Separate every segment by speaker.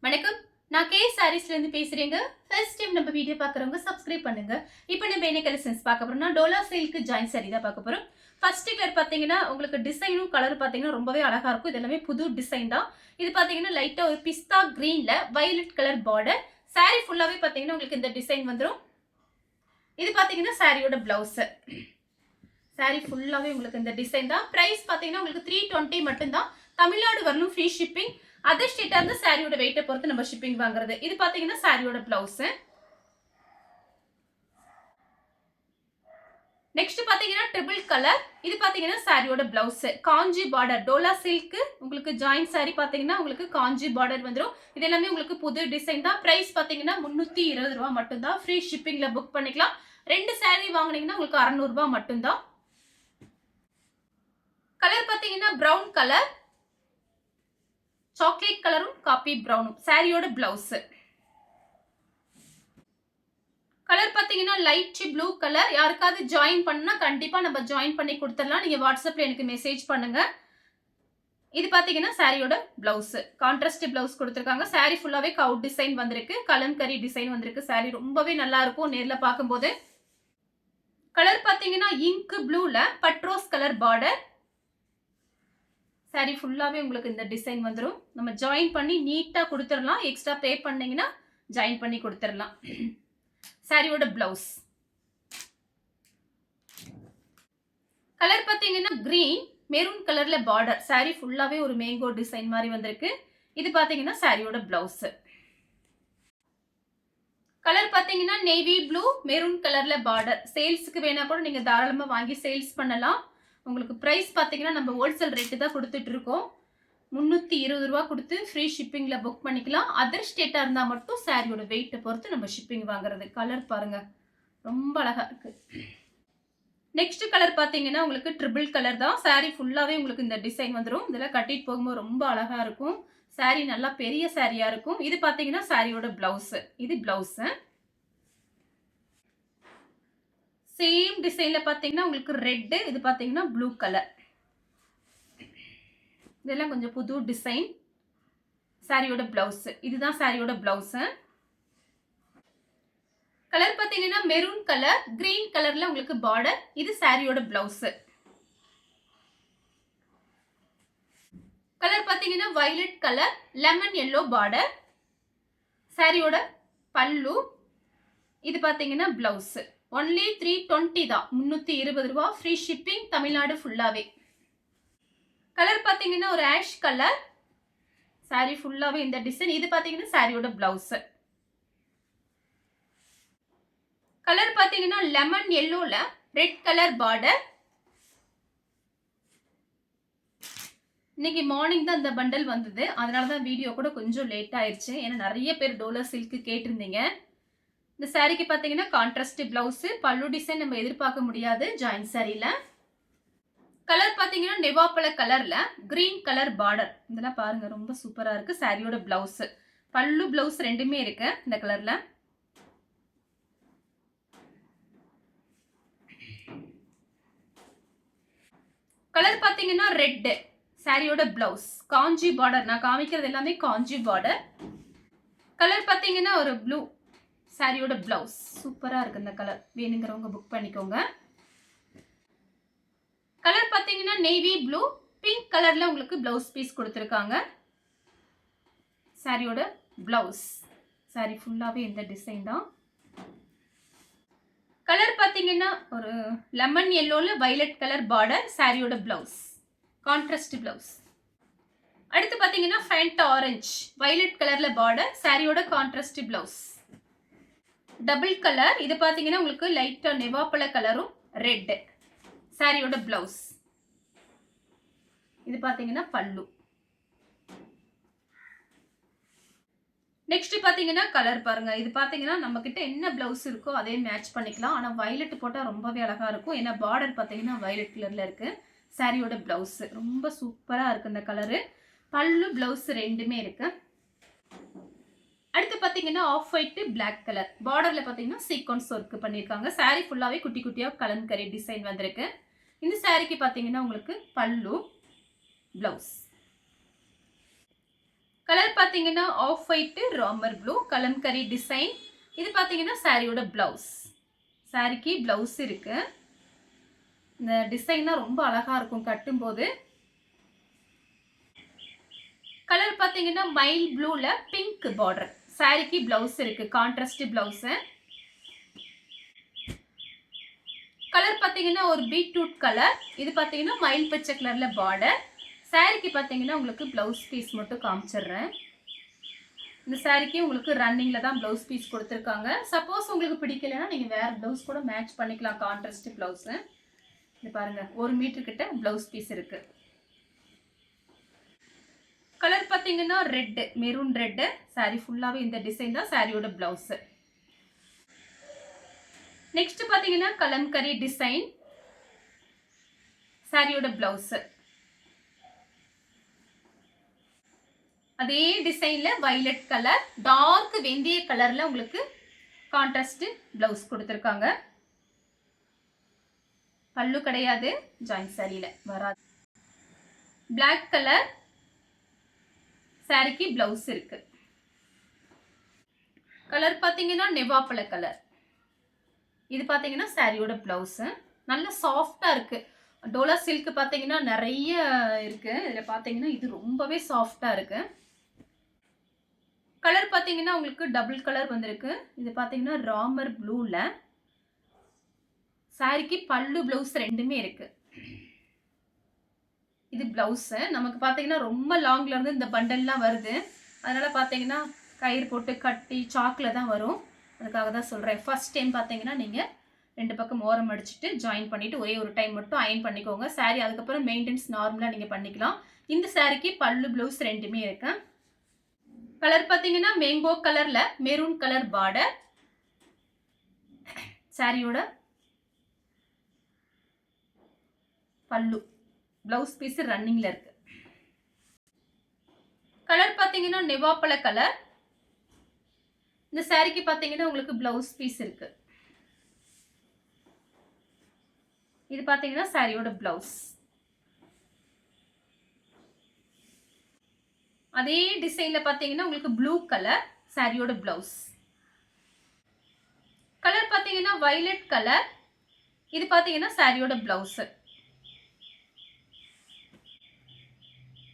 Speaker 1: வணக்கம். நான் கே சாரீஸ்ல இருந்து பேசுறேங்க. ஃபர்ஸ்ட் டைம் நம்ம வீடியோ பார்க்குறவங்க சப்ஸ்கிரைப் பண்ணுங்க. இப்போ நம்ம என்ன கலெக்ஷன்ஸ் பார்க்க போறோம்னா டோலா சில்க் ஜாயின் சாரி தான் பார்க்க போறோம். ஃபர்ஸ்ட் கலர் பார்த்தீங்கன்னா உங்களுக்கு டிசைனும் கலர் பார்த்தீங்கன்னா ரொம்பவே அழகா இருக்கும். இது எல்லாமே புது டிசைன் தான். இது பார்த்தீங்கன்னா லைட்டா ஒரு பிஸ்தா கிரீன்ல வயலட் கலர் பார்டர். சாரி ஃபுல்லாவே பார்த்தீங்கன்னா உங்களுக்கு இந்த டிசைன் வந்துரும். இது பார்த்தீங்கன்னா சாரியோட பிளவுஸ். சாரி ஃபுல்லாவே உங்களுக்கு இந்த டிசைன் தான். பிரைஸ் பார்த்தீங்கன்னா உங்களுக்கு 320 மட்டும்தான். தமிழ்நாடு வரலும் ஃப்ரீ ஷிப்பிங். அதர் ஸ்டேட்டா இருந்து சாரியோட வெயிட்டை பொறுத்து நம்ம ஷிப்பிங் வாங்குறது. இது பாத்தீங்கன்னா சாரியோட பிளவுஸ். நெக்ஸ்ட் பாத்தீங்கன்னா ட்ரிபிள் கலர். இது பாத்தீங்கன்னா சாரியோட பிளவுஸ். காஞ்சி பார்டர் டோலா சில்க் உங்களுக்கு ஜாயின் சாரி பாத்தீங்கன்னா உங்களுக்கு காஞ்சி பார்டர் வந்துரும். இது எல்லாமே உங்களுக்கு புது டிசைன் தான். பிரைஸ் பாத்தீங்கன்னா 320 ரூபாய் மட்டும்தான். ஃப்ரீ ஷிப்பிங்ல புக் பண்ணிக்கலாம். 2 சாரி வாங்குனீங்கன்னா உங்களுக்கு 600 ரூபாய் மட்டும்தான். கலர் பாத்தீங்கன்னா பிரவுன் கலர், சாக்லேட் கலரும் காபி பிரவுனும் சாரியோட பிளவுஸ். கலர் பாத்தீங்கன்னா லைட் ப்ளூ கலர். யாருக்காவது ஜாயின் பண்ணா கண்டிப்பா நம்ம ஜாயின் பண்ணி கொடுத்துடலாம். நீங்க வாட்ஸ்அப்ல எனக்கு மெசேஜ் பண்ணுங்க. இது பாத்தீங்கன்னா சாரியோட பிளவுஸ். கான்ட்ராஸ்ட் பிளவுஸ் கொடுத்துருக்காங்க. சாரி ஃபுல்லாவே கவு டிசைன் வந்திருக்கு. கலம்கரி டிசைன் வந்திருக்கு. சாரி ரொம்பவே நல்லா இருக்கும் நேர்ல பார்க்கும்போது. கலர் பாத்தீங்கன்னா இங்க் ப்ளூல பட்ரோஸ் கலர் பார்டர். சாரி ஃபுல்லாவே உங்களுக்கு இந்த டிசைன் வந்துரும். நம்ம ஜாயின் பண்ணி நீட்டா கொடுத்துடலாம். எக்ஸ்ட்ரா பே பண்ணீங்கன்னா ஜாயின் பண்ணி கொடுத்துடலாம். சாரியோட பிளவுஸ். கலர் பாத்தீங்கன்னா கிரீன் மெரூன் கலர்ல பார்டர். சாரி ஃபுல்லாவே ஒரு மேங்கோ டிசைன் மாதிரி வந்திருக்கு. இது பாத்தீங்கன்னா சாரியோட பிளவுஸ். கலர் பாத்தீங்கன்னா நேவி ப்ளூ மெரூன் கலர்ல பார்டர். சேல்ஸ்க்கு வேணா கூட நீங்க தாராளமா வாங்கி சேல்ஸ் பண்ணலாம். உங்களுக்கு பிரைஸ் பாத்தீங்கன்னா நம்ம ஹோல்சேல் ரேட்டு தான் கொடுத்துட்டு இருக்கோம். 320 ரூபாய் கொடுத்து ஃப்ரீ ஷிப்பிங்ல புக் பண்ணிக்கலாம். அதர் ஸ்டேட்டா இருந்தா மட்டும் சாரியோட வெயிட்டை பொறுத்து நம்ம ஷிப்பிங் வாங்குறது. கலர் பாருங்க ரொம்ப அழகா இருக்கு. நெக்ஸ்ட் கலர் பாத்தீங்கன்னா உங்களுக்கு ட்ரிபிள் கலர் தான். சாரி ஃபுல்லாவே உங்களுக்கு இந்த டிசைன் வந்துடும். இதெல்லாம் கட்டிட்டு போகும்போது ரொம்ப அழகா இருக்கும். சாரி நல்லா பெரிய சாரியா இருக்கும். இது பாத்தீங்கன்னா சாரியோட பிளவுஸ். இது பிளவுஸ். சேம் டிசைன்ல பாத்தீங்கன்னா உங்களுக்கு ரெட், இது பாத்தீங்கன்னா ப்ளூ கலர். இதெல்லாம் கொஞ்சம் புது டிசைன். சாரியோட பிளவுஸ். இதுதான் சாரியோட பிளவுஸ். கலர் பாத்தீங்கன்னா மெரூன் கலர் கிரீன் கலர்ல உங்களுக்கு பார்டர். இது சாரியோட பிளவுஸ். கலர் பாத்தீங்கன்னா violet colour lemon yellow border. சாரியோட பல்லு. இது பாத்தீங்கன்னா பிளவுஸ். ஒன்லி 320 தான். 320 ரூபாய். ஃப்ரீ ஷிப்பிங் தமிழ்நாடு ஃபுல்லாவே. கலர் பாத்தீங்கன்னா ஒரு ஆஷ் கலர். சாரி ஃபுல்லாவே இந்த டிசைன். இது பாத்தீங்கன்னா சாரியோட பிளவுஸ். கலர் பாத்தீங்கன்னா லெமன் எல்லோல ரெட் கலர் பார்டர். இன்னைக்கு மார்னிங் தான் இந்த பண்டல் வந்தது. அதனால தான் வீடியோ கூட கொஞ்சம் லேட் ஆயிடுச்சு. ஏன்னா நிறைய பேர் டோலா சில்க் கேட்டிருந்தீங்க. இந்த சாரிக்கு பாத்தீங்கன்னா கான்ட்ராஸ்ட் பிளவுஸ். பல்லு டிசைன் நம்ம எதிர்பார்க்க முடியாது ஜாயின் சாரியில. கலர் பாத்தீங்கன்னா நெவாப்பழ கலர்ல கிரீன் கலர் பார்டர். இதெல்லாம் பாருங்க ரொம்ப சூப்பரா இருக்கு. சாரியோட பிளவுஸ். பல்லு பிளவுஸ் ரெண்டுமே இருக்கு இந்த கலர்ல. கலர் பாத்தீங்கன்னா ரெட். சாரியோட பிளவுஸ். காஞ்சி பார்டர். நான் காமிக்கிறது எல்லாமே காஞ்சி பார்டர். கலர் பாத்தீங்கன்னா ஒரு ப்ளூ. சாரியோட பிளவுஸ் சூப்பரா இருக்கு இந்த கலர். வேணுங்கிறவங்க புக் பண்ணிக்கோங்க. கலர் பாத்தீங்கன்னா நேவி ப்ளூ பிங்க் கலர்ல உங்களுக்கு பிளவுஸ் பீஸ் கொடுத்துருக்காங்க. சாரியோட பிளவுஸ். சாரி ஃபுல்லாவே இந்த டிசைன் தான். கலர் பாத்தீங்கன்னா ஒரு லெமன் எல்லோல வயலட் கலர் பார்டர். சாரியோட பிளவுஸ் கான்ட்ராஸ்ட் பிளவுஸ். அடுத்து பாத்தீங்கன்னா ஃபேண்ட் ஆரஞ்சு வயலட் கலர்ல பார்டர். சாரியோட கான்ட்ராஸ்ட் பிளவுஸ். Double colour. இது பாத்தீங்கன்னா உங்களுக்கு லைட்டா நெவாப்பழ கலரும் ரெட். சாரியோட பிளவுஸ். இது பாத்தீங்கன்னா பல்லு. நெக்ஸ்ட் பாத்தீங்கன்னா கலர் பாருங்க. இது பாத்தீங்கன்னா நம்ம கிட்ட என்ன பிளவுஸ் இருக்கோ அதே மேட்ச் பண்ணிக்கலாம். ஆனா வயலட் போட்டா ரொம்பவே அழகா இருக்கும். ஏன்னா பார்டர் பாத்தீங்கன்னா வயலட் கலர்ல இருக்கு. சாரியோட பிளவுஸ் ரொம்ப சூப்பரா இருக்கு இந்த கலரு. பல்லு பிளவுஸ் ரெண்டுமே இருக்கு. அடுத்து பாத்தீங்கன்னா ஆஃப் ஒயிட் பிளாக் கலர். பார்டர்ல பாத்தீங்கன்னா சீக்வன்ஸ் ஒர்க் பண்ணிருக்காங்க. சாரி ஃபுல்லாவே குட்டி குட்டியா கலம்கரி டிசைன் வந்திருக்கு. இந்த சாரிக்கு பாத்தீங்கன்னா உங்களுக்கு பல்லு பிளவுஸ். கலர் பார்த்தீங்கன்னா off white Ramar blue Kalamkari design. இது பார்த்தீங்கன்னா சாரியோட பிளவுஸ். சாரிக்கு பிளவுஸ் இருக்கு. இந்த டிசைன்னா ரொம்ப அழகா இருக்கும் கட்டும்போது. கலர் பார்த்தீங்கன்னா மைல் ப்ளூல பிங்க் பார்டர். சாரிக்கு பிளவுஸ் இருக்கு, கான்ட்ராஸ்ட் பிளவுஸ். கலர் பார்த்தீங்கன்னா ஒரு பீட்ரூட் கலர். இது பார்த்தீங்கன்னா மயில் பச்சை கலர்ல பார்டர். சாரிக்கு பார்த்தீங்கன்னா உங்களுக்கு பிளவுஸ் பீஸ் மட்டும் காமிச்சிடுறேன். இந்த சாரிக்கு உங்களுக்கு ரன்னிங்ல தான் பிளவுஸ் பீஸ் கொடுத்துருக்காங்க. சப்போஸ் உங்களுக்கு பிடிக்கலன்னா நீங்க வேற பிளவுஸ் கூட மேட்ச் பண்ணிக்கலாம், கான்ட்ராஸ்ட் பிளவுஸ். இது பாருங்க 1 மீட்டர் கிட்ட பிளவுஸ் பீஸ் இருக்கு. கலர் பார்த்தீங்கன்னா ரெட், மெரூன் ரெட். சாரி ஃபுல்லாவே இந்த டிசைன் தான் சாரியோட பிளவுஸ். நெக்ஸ்ட் பார்த்தீங்கன்னா கலம்கரி டிசைன். சாரியோட பிளவுஸ். அதே டிசைன்ல வயலட் கலர், டார்க் வெந்தய கலர்ல உங்களுக்கு கான்ட்ராஸ்ட் பிளவுஸ் கொடுத்துருக்காங்க. பல்லு கிடையாது, ஜாயின் சாரியில வராது. பிளாக் கலர் சாரிக்கு பிளவுஸ் இருக்கு. கலர் பார்த்தீங்கன்னா நெவாப்பழ கலர். இது பார்த்தீங்கன்னா சாரியோட பிளவுஸ். நல்ல சாஃப்டா இருக்கு. டோலா சில்க் பார்த்தீங்கன்னா நிறைய இருக்கு. இதில் பார்த்தீங்கன்னா இது ரொம்பவே சாஃப்டா இருக்கு. கலர் பார்த்தீங்கன்னா உங்களுக்கு டபுள் கலர் வந்திருக்கு. இது பார்த்தீங்கன்னா ராமர் ப்ளூல. சாரிக்கு பல்லு பிளவுஸ் ரெண்டுமே இருக்கு. இது பிளவுஸ். நமக்கு பார்த்தீங்கன்னா ரொம்ப லாங்ல இருந்து இந்த பண்டல்லாம் வருது. அதனால பார்த்தீங்கன்னா கயிறு போட்டு கட்டி சாக்ல தான் வரும். அதுக்காக தான் சொல்றேன். ஃபர்ஸ்ட் டைம் பார்த்தீங்கன்னா நீங்க 2 பக்கம் ஓரம் அடிச்சுட்டு ஜாயின் பண்ணிட்டு ஒரே ஒரு டைம் மட்டும் அயன் பண்ணிக்கோங்க. சாரி அதுக்கப்புறம் மெயின்டெனன்ஸ் நார்மலா நீங்க பண்ணிக்கலாம். இந்த சாரிக்கு பல்லு பிளவுஸ் ரெண்டுமே இருக்கு. கலர் பார்த்தீங்கன்னா மேங்கோ கலர்ல மெரூன் கலர் பார்டர். சாரியோட பல்லு பிளவுஸ் பீஸ் ரன்னிங்ல இருக்கு. கலர் பார்த்தீங்கன்னா நெவாப்பழ கலர். இந்த சாரிக்கு பார்த்தீங்கன்னா உங்களுக்கு பிளவுஸ் பீஸ் இருக்கு. இது பார்த்தீங்கன்னா சாரியோட பிளவுஸ். அதே டிசைன்ல பார்த்தீங்கன்னா உங்களுக்கு ப்ளூ கலர் சாரியோட பிளவுஸ். கலர் பார்த்தீங்கன்னா வயலட் கலர். இது பார்த்தீங்கன்னா சாரியோட பிளவுஸ்.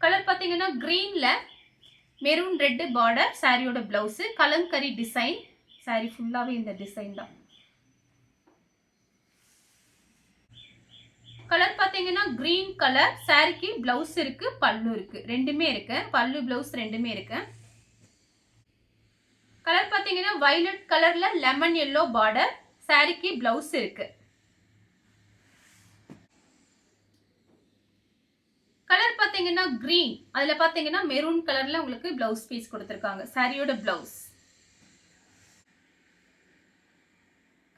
Speaker 1: கலர் பார்த்தீங்கன்னா கிரீன்ல மெரூன் ரெட் பார்டர். சாரியோட பிளவுஸ் கலம்கரி டிசைன். சாரி ஃபுல்லாவே இந்த டிசைன் தான். கலர் பார்த்தீங்கன்னா கிரீன் கலர். சாரிக்கு பிளவுஸ் இருக்கு, பல்லு இருக்கு, ரெண்டுமே இருக்கு. பல்லு பிளவுஸ் ரெண்டுமே இருக்கு. கலர் பார்த்தீங்கன்னா வயலட் கலர்ல லெமன் எல்லோ பார்டர். சாரிக்கு பிளவுஸ் இருக்கு. கலர் பார்த்தீங்கன்னா கிரீன். அதுல பார்த்தீங்கன்னா மெரூன் கலர்ல உங்களுக்கு பிளவுஸ் பீஸ் கொடுத்துருக்காங்க. சாரியோட பிளவுஸ்.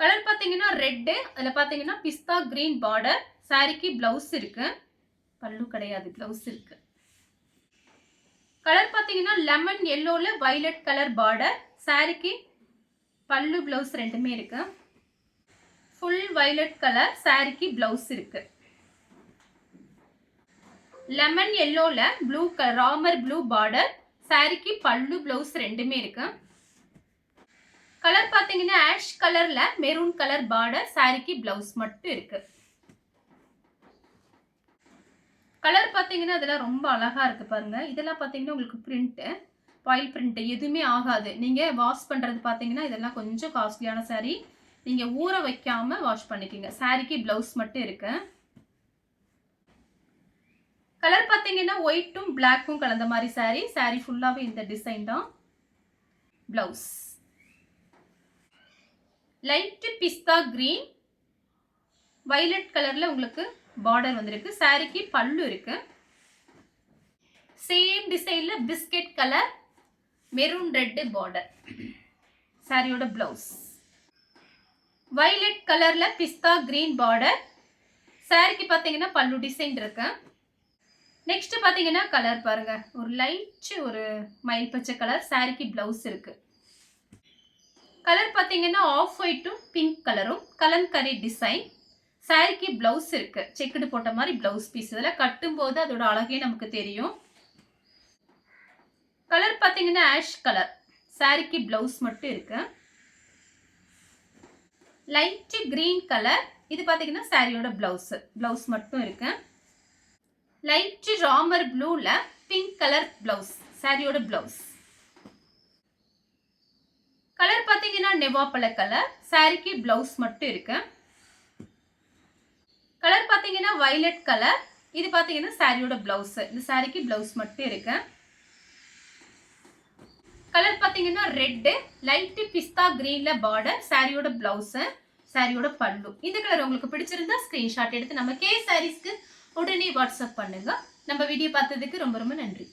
Speaker 1: கலர் பார்த்தீங்கன்னா ரெட். அதுல பார்த்தீங்கன்னா பிஸ்தா கிரீன் பார்டர். சாரிக்கு பிளவுஸ் இருக்கு, பல்லு கிடையாது, பிளவுஸ் இருக்கு. கலர் பார்த்தீங்கன்னா லெமன் எல்லோல வயலட் கலர் பார்டர். சாரிக்கு பல்லு பிளவுஸ் ரெண்டுமே இருக்கு. Full violet colour. சாரிக்கு பிளவுஸ் இருக்கு. லெமன் எல்லோல ப்ளூ ராமர் ப்ளூ பார்டர். சாரிக்கு பல்லு பிளவுஸ் ரெண்டுமே இருக்கு. கலர் பார்த்தீங்கன்னா ஆஷ் கலர்ல மெரூன் கலர் பார்டர். சாரிக்கு பிளவுஸ் மட்டும் இருக்கு. கலர் பார்த்தீங்கன்னா இதெல்லாம் ரொம்ப அழகா இருக்கு பாருங்க. இதெல்லாம் பார்த்தீங்கன்னா உங்களுக்கு பிரிண்ட், பாயில் பிரிண்ட் எதுவுமே ஆகாது. நீங்க வாஷ் பண்றது பார்த்தீங்கன்னா இதெல்லாம் கொஞ்சம் காஸ்ட்லியான சாரி. நீங்க ஊற வைக்காம வாஷ் பண்ணிக்கோங்க. சாரிக்கு பிளவுஸ் மட்டும் இருக்கு. கலர் பார்த்தீங்கன்னா ஒயிட்டும் பிளாக்கும் கலந்த மாதிரி சாரி. சாரி ஃபுல்லாவே இந்த டிசைன் தான். பிளவுஸ் லைட் பிஸ்தா கிரீன் வயலட் கலர்ல உங்களுக்கு பார்டர் வந்திருக்கு. சாரிக்கு பல்லு இருக்கு. சேம் டிசைன்ல biscuit colour maroon red border. சாரியோட பிளவுஸ் வயலட் கலர்ல பிஸ்தா கிரீன் பார்டர். சாரிக்கு பார்த்தீங்கன்னா பல்லு டிசைன் இருக்கு. நெக்ஸ்ட் பார்த்தீங்கன்னா கலர் பாருங்க, ஒரு லைட் ஒரு மயில் பச்சை கலர். சாரிக்கு பிளவுஸ் இருக்கு. கலர் பார்த்தீங்கன்னா ஆஃப் ஒயிட்டும் பிங்க் கலரும் கலம்கரி டிசைன். சாரிக்கு பிளவுஸ் இருக்கு. செக்குடு போட்ட மாதிரி பிளவுஸ் பீஸ். இதெல்லாம் கட்டும் போது அதோட அழகே நமக்கு தெரியும். கலர் பார்த்தீங்கன்னா பார்த்தீங்கன்னா ஆஷ் கலர். சாரிக்கு பிளவுஸ் மட்டும் இருக்கு. Light green colour. இது பார்த்தீங்கன்னா சாரியோட பிளவுஸ் மட்டும் இருக்கு. லைட் ராமர் ப்ளூல பிங்க் கலர் பிளவுஸ். சாரியோட பிளவுஸ். கலர் பார்த்தீங்கன்னா நெவாப்பழ கலர். சாரிக்கு பிளவுஸ் மட்டும் இருக்கு. கலர் பார்த்தீங்கன்னா வயலட் கலர். இது பார்த்தீங்கன்னா சாரியோட பிளவுஸ். இந்த சாரிக்கு பிளவுஸ் மட்டும் இருக்கு. கலர் பார்த்தீங்கன்னா ரெட் லைட் பிஸ்தா கிரீன்ல பார்டர். சாரியோட பிளவுஸ், சாரியோட பல்லு. இந்த கலர் உங்களுக்கு பிடிச்சிருந்தா ஸ்கிரீன்ஷாட் எடுத்து நம்ம கே சாரீஸ்க்கு உடனே வாட்ஸ்அப் பண்ணுங்க. நம்ம வீடியோ பார்த்ததுக்கு ரொம்ப ரொம்ப நன்றி.